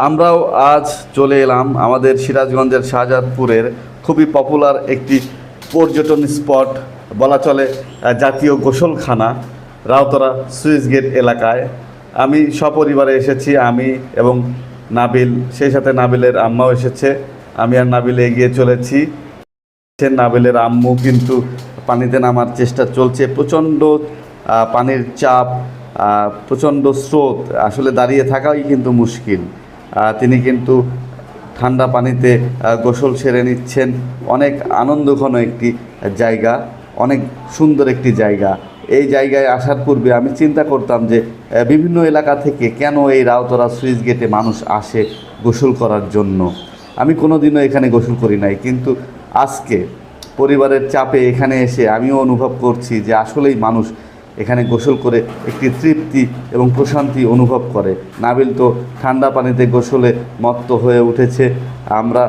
আমরাও আজ চলে এলাম আমাদের সিরাজগঞ্জের শাহজাদপুরের খুবই পপুলার একটি পর্যটন স্পট বলা চলে, জাতীয় গোসলখানা রাউতরা সুইচ গেট এলাকায়। আমি সপরিবারে এসেছি, আমি এবং নাবিল, সেই সাথে নাবিলের আম্মাও এসেছে। আমি আর নাবিল এগিয়ে চলেছি। নাবিলের আম্মু কিন্তু পানিতে নামার চেষ্টা চলছে। প্রচণ্ড পানির চাপ, প্রচণ্ড স্রোত, আসলে দাঁড়িয়ে থাকাই কিন্তু মুশকিল। তিনি কিন্তু ঠান্ডা পানিতে গোসল সেরে নিচ্ছেন। অনেক আনন্দঘন একটি জায়গা, অনেক সুন্দর একটি জায়গা। এই জায়গায় আসার পূর্বে আমি চিন্তা করতাম যে বিভিন্ন এলাকা থেকে কেন এই রাউতরা সুইচ গেটে মানুষ আসে গোসল করার জন্য। আমি কোনোদিনও এখানে গোসল করি নাই, কিন্তু আজকে পরিবারের চাপে এখানে এসে আমিও অনুভব করছি যে আসলেই মানুষ এখানে গোসল করে একটি তৃপ্তি এবং প্রশান্তি অনুভব করে। নাবিল তো ঠান্ডা পানিতে গোসলে মত্ত হয়ে উঠেছে। আমরা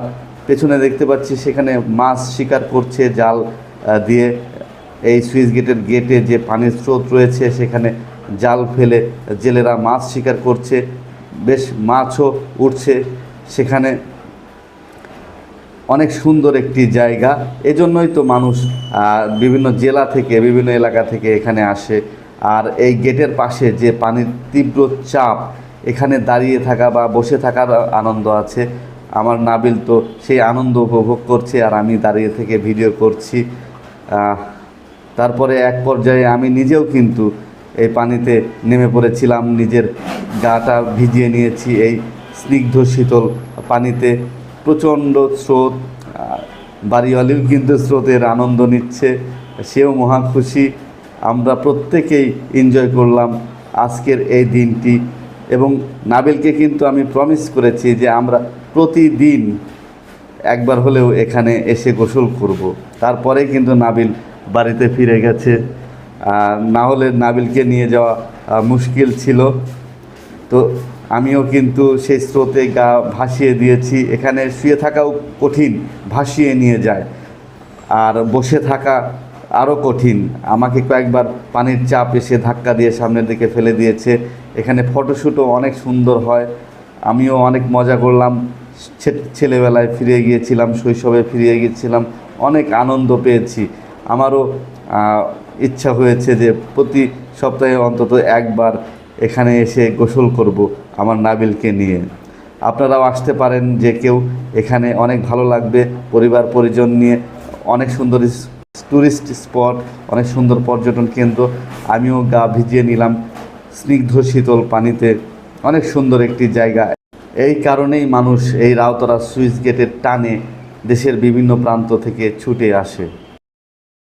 পেছনে দেখতে পাচ্ছি সেখানে মাছ শিকার করছে জাল দিয়ে। এই সুইচ গেটের গেটে যে পানির স্রোত রয়েছে সেখানে জাল ফেলে জেলেরা মাছ শিকার করছে, বেশ মাছও উঠছে সেখানে। অনেক সুন্দর একটি জায়গা, এজন্যই তো মানুষ বিভিন্ন জেলা থেকে, বিভিন্ন এলাকা থেকে এখানে আসে। আর এই গেটের পাশে যে পানির তীব্র চাপ, এখানে দাঁড়িয়ে থাকা বা বসে থাকার আনন্দ আছে। আমার নাবিল তো সেই আনন্দ উপভোগ করছে, আর আমি দাঁড়িয়ে থেকে ভিডিও করছি। তারপরে এক পর্যায়ে আমি নিজেও কিন্তু এই পানিতে নেমে পড়েছিলাম, নিজের গাটা ভিজিয়ে নিয়েছি এই স্নিগ্ধ শীতল পানিতে। প্রচণ্ড স্রোত, বাড়িওয়ালিও কিন্তু স্রোতের আনন্দ নিচ্ছে, সেও মহা খুশি। আমরা প্রত্যেকেই এনজয় করলাম আজকের এই দিনটি। এবং নাবিলকে কিন্তু আমি প্রমিস করেছি যে আমরা প্রতিদিন একবার হলেও এখানে এসে গোসল করব। তারপরে কিন্তু নাবিল বাড়িতে ফিরে গেছে, না হলে নাবিলকে নিয়ে যাওয়া মুশকিল ছিল। তো আমিও কিন্তু সেই স্রোতে গা ভাসিয়ে দিয়েছি। এখানে শুয়ে থাকাও কঠিন, ভাসিয়ে নিয়ে যায়, আর বসে থাকা আরও কঠিন। আমাকে কয়েকবার পানির চাপ এসে ধাক্কা দিয়ে সামনের দিকে ফেলে দিয়েছে। এখানে ফটোশ্যুটও অনেক সুন্দর হয়। আমিও অনেক মজা করলাম, ছেলেবেলায় ফিরে গিয়েছিলাম, শৈশবে ফিরে গিয়েছিলাম, অনেক আনন্দ পেয়েছি। আমারও ইচ্ছা হয়েছে যে প্রতি সপ্তাহে অন্তত একবার এখানে এসে গোসল করব আমার নাবিলকে নিয়ে। আপনারাও আসতে পারেন, যে কেউ এখানে অনেক ভালো লাগবে পরিবার পরিজন নিয়ে। অনেক সুন্দর টুরিস্ট স্পট, অনেক সুন্দর পর্যটন কেন্দ্র। আমিও গা ভিজিয়ে নিলাম স্নিগ্ধ শীতল পানিতে, অনেক সুন্দর একটি জায়গা। এই কারণেই মানুষ এই রাউতরা সুইচ গেটের টানে দেশের বিভিন্ন প্রান্ত থেকে ছুটে আসে।